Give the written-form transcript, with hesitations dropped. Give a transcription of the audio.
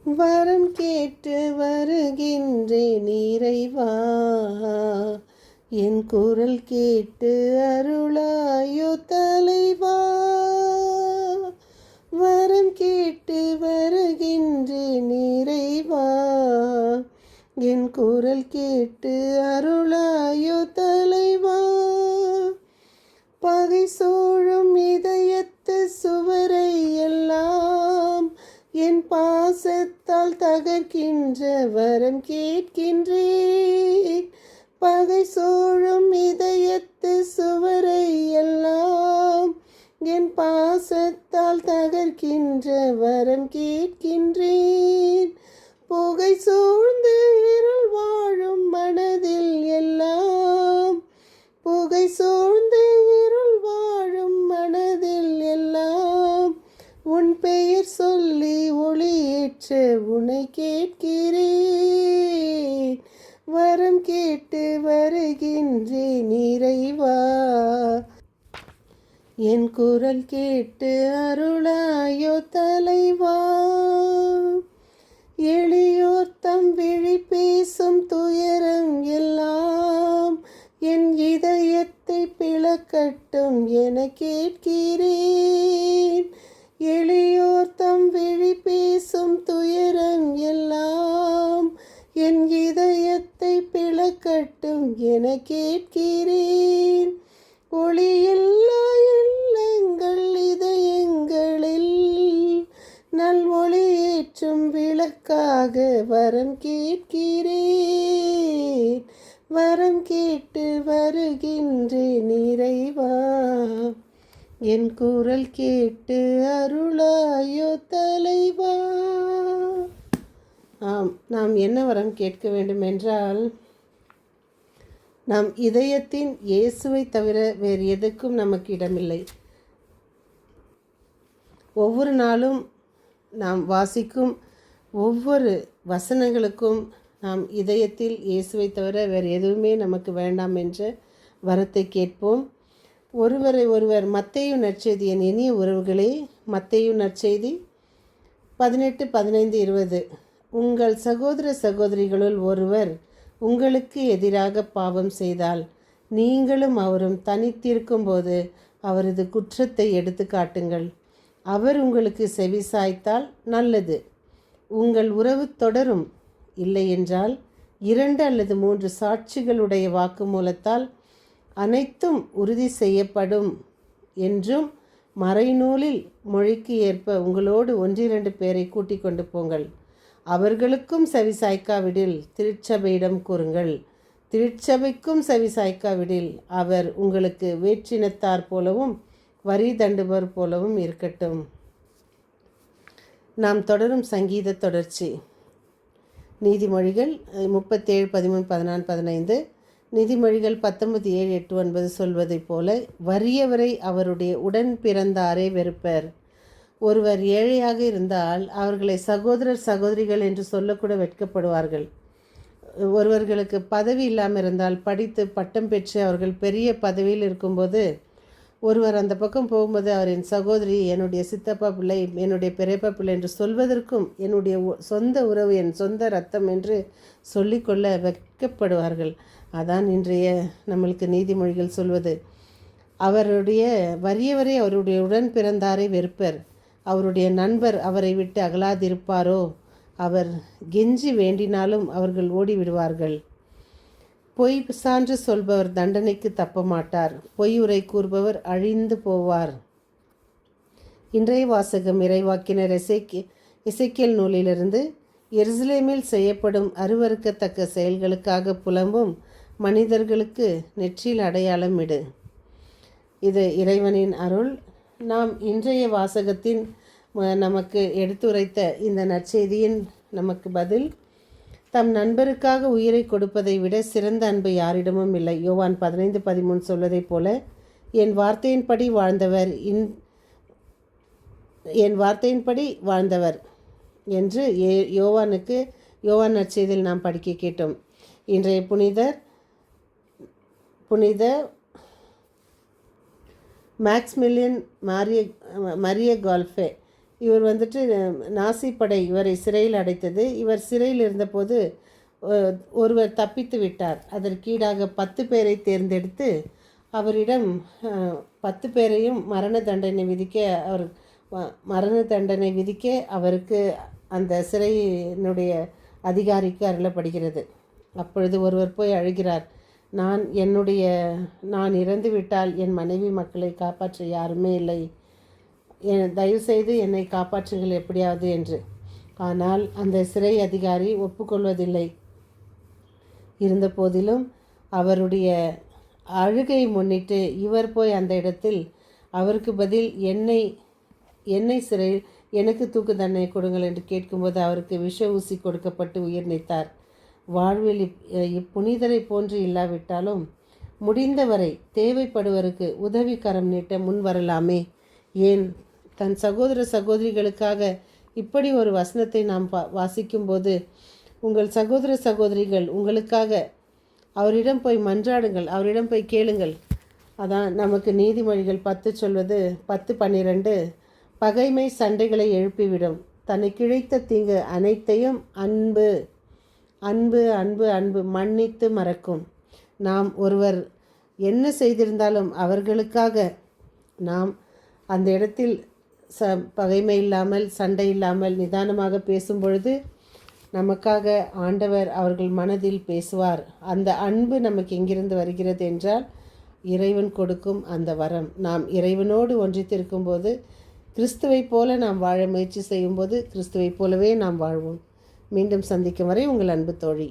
வரம் கேட்டு வருகின்றேன் இறைவா, என் குரல் கேட்டு அருளாயோ தலைவா. வரம் கேட்டு வருகின்றேன் இறைவா, என் குரல் கேட்டு அருளாயோ தலைவா. பகை சூழும் இதயத்து சுவரை எல்லாம் என் பாசத்தால் தகர்க்கின்ற வரம் கேட்கின்றேன். பகை சூழும் இதயத்து சுவரை எல்லாம் என் பாசத்தால் தகர்க்கின்ற வரம் கேட்கின்றேன். புகை சூழ்ந்து இருள் வாழும் மனதில் எல்லாம், புகை சூழ்ந்து இருள் வாழும் மனதில் எல்லாம் உன் பெயர் சொல்லி ஒளியேற்ற உன்னை கேட்கிறேன். வரம் கேட்டு வருகின்றேன் இறைவா, என் குரல் கேட்டு அருளாயோ தலைவா. எளியோர் தம் விழி பேசும் துயரம் எல்லாம் என் இதயத்தை பிளக்கட்டும் என கேட்கிறேன். எளியோர் தம் விழி பேசும் துயரம் எல்லாம் என் இதயத்தை பிளக்கட்டும் என கேட்கிறேன். ஒளியில்லா இல்லங்கள் இதயங்களில் நல் ஒளியேற்றும் விளக்காக வரம் கேட்கிறேன். வரம் கேட்டு வருகின்றேன் இறைவா, என் குரல் கேட்டு அருளாயோ தலைவா. நாம் என்ன வரம் கேட்க வேண்டும் என்றால், நம் இதயத்தின் இயேசுவை தவிர வேறு எதுக்கும் நமக்கு இடமில்லை. ஒவ்வொரு நாளும் நாம் வாசிக்கும் ஒவ்வொரு வசனங்களுக்கும் நாம் இதயத்தில் இயேசுவை தவிர வேறு எதுவுமே நமக்கு வேண்டாம் என்ற வரத்தை கேட்போம். ஒருவரை ஒருவர் மத்தேயு நற்செய்தியின் இனிய உறவுகளே, மத்தேயு நற்செய்தி 18, 15, 20. உங்கள் சகோதர சகோதரிகளுள் ஒருவர் உங்களுக்கு எதிராக பாவம் செய்தால் நீங்களும் அவரும் தனித்திருக்கும்போது அவரது குற்றத்தை எடுத்து காட்டுங்கள். அவர் உங்களுக்கு செவிசாய்த்தால் நல்லது, உங்கள் உறவு தொடரும். இல்லையென்றால் 2 அல்லது 3 சாட்சிகளுடைய வாக்குமூலத்தால் அனைத்தும் உறுதி செய்யப்படும் என்றும் மறைநூலில் மொழிக்கு ஏற்ப உங்களோடு 1-2 பேரை கூட்டிக் கொண்டு போங்கள். அவர்களுக்கும் செவிசாய்க்காவிடில் திருச்சபையிடம் கூறுங்கள். திருச்சபைக்கும் செவிசாய்க்காவிடில் அவர் உங்களுக்கு வேற்றினத்தார் போலவும் வரி தண்டுபவர் போலவும் இருக்கட்டும். நாம் தொடரும் சங்கீத தொடர்ச்சி. நீதிமொழிகள் 37, 13, 14, 15. நீதிமொழிகள் 19, 7, 8, 9 சொல்வதைப் போல வறியவரை அவருடைய உடன் பிறந்தாரே வெறுப்பர். ஒருவர் ஏழையாக இருந்தால் அவர்களை சகோதரர் சகோதரிகள் என்று சொல்லக்கூட வெட்கப்படுவார்கள். ஒருவர்களுக்கு பதவி இல்லாமல் இருந்தால், படித்து பட்டம் பெற்று அவர்கள் பெரிய பதவியில் இருக்கும்போது ஒருவர் அந்த பக்கம் போகும்போது அவர் என் சகோதரி, என்னுடைய சித்தப்பா பிள்ளை, என்னுடைய பெரியப்பா பிள்ளை என்று சொல்வதற்கும் என்னுடைய சொந்த உறவு, என் சொந்த ரத்தம் என்று சொல்லிக்கொள்ள வெட்கப்படுவார்கள். அதான் இன்றைய நம்மளுக்கு நீதிமொழிகள் சொல்வது. அவருடைய வறியவரை அவருடைய உடன் பிறந்தாரை வெறுப்பர். அவருடைய நண்பர் அவரை விட்டு அகலாதிருப்பாரோ? அவர் கெஞ்சி வேண்டினாலும் அவர்கள் ஓடிவிடுவார்கள். பொய் சான்று சொல்பவர் தண்டனைக்கு தப்ப மாட்டார். பொய் உரை கூறுபவர் அழிந்து போவார். இன்றைய வாசகம் இறைவாக்கினர் எசேக்கியேல் நூலிலிருந்து. எருசலேமில் செய்யப்படும் அருவருக்கத்தக்க செயல்களுக்காக புலம்பும் மனிதர்களுக்கு நெற்றியில் அடையாளம் இடு. இது இறைவனின் அருள். நாம் இன்றைய வாசகத்தின் நமக்கு எடுத்துரைத்த இந்த நற்செய்தியின் நமக்கு பதில், தம் நண்பருக்காக உயிரை கொடுப்பதை விட சிறந்த அன்பு யாரிடமும் இல்லை. யோவான் 15, 13 சொல்வதைப் போல என் வார்த்தையின்படி வாழ்ந்தவர் என்று யோவான் நற்செய்தியில் நாம் படிக்க கேட்டோம். இன்றைய புனித மேக்ஸ்மில்லியன் மரிய கால்ஃபே இவர் வந்துட்டு நாசி படை இவரை சிறையில் அடைத்தது. இவர் சிறையில் இருந்தபோது ஒருவர் தப்பித்து விட்டார். அதற்கீடாக 10 பேரை தேர்ந்தெடுத்து அவரிடம் 10 பேரையும் மரண தண்டனை விதிக்க அவருக்கு அந்த சிறையினுடைய அதிகாரிக்கு அருளப்படுகிறது. அப்பொழுது ஒருவர் போய் அழுகிறார், நான் இறந்துவிட்டால் என் மனைவி மக்களை காப்பாற்ற யாருமே இல்லை, தயவுசெய்து என்னை காப்பாற்றுங்கள் எப்படியாவது என்று. ஆனால் அந்த சிறை அதிகாரி ஒப்புக்கொள்வதில்லை. இருந்த போதிலும் அவருடைய அழுகையை முன்னிட்டு இவர் போய் அந்த இடத்தில் அவருக்கு பதில் என்னை சிறையில் எனக்கு தூக்கு தண்டனை கொடுங்கள் என்று கேட்கும்போது அவருக்கு விஷ ஊசி கொடுக்கப்பட்டு உயிர் நீத்தார். வாழ்வில் இப்புனிதரை போன்று இல்லாவிட்டாலும் முடிந்தவரை தேவைப்படுவருக்கு உதவிக்கரம் நீட்ட முன் வரலாமே. ஏன் தன் சகோதர சகோதரிகளுக்காக இப்படி ஒரு வசனத்தை நாம் வாசிக்கும்போது, உங்கள் சகோதர சகோதரிகள் உங்களுக்காக அவரிடம் போய் மன்றாடுங்கள், அவரிடம் போய் கேளுங்கள். அதான் நமக்கு நீதிமொழிகள் 10 சொல்வது 10:12, பகைமை சண்டைகளை எழுப்பிவிடும், தன்னை கிழைத்த தீங்கு அனைத்தையும் அன்பு அன்பு அன்பு அன்பு மன்னித்து மறக்கும். நாம் ஒருவர் என்ன செய்திருந்தாலும் அவர்களுக்காக நாம் அந்த இடத்தில் பகைமை இல்லாமல் சண்டை இல்லாமல் நிதானமாக பேசும் பொழுது நமக்காக ஆண்டவர் அவர்கள் மனதில் பேசுவார். அந்த அன்பு நமக்கு எங்கிருந்து வருகிறது என்றால் இறைவன் கொடுக்கும் அந்த வரம். நாம் இறைவனோடு ஒன்றித்திருக்கும் போது கிறிஸ்துவைப் போல நாம் வாழ முயற்சி செய்யும்போது கிறிஸ்துவைப் போலவே நாம் வாழ்வோம். மீண்டும் சந்திக்கும் வரை உங்கள் அன்பு தோழி.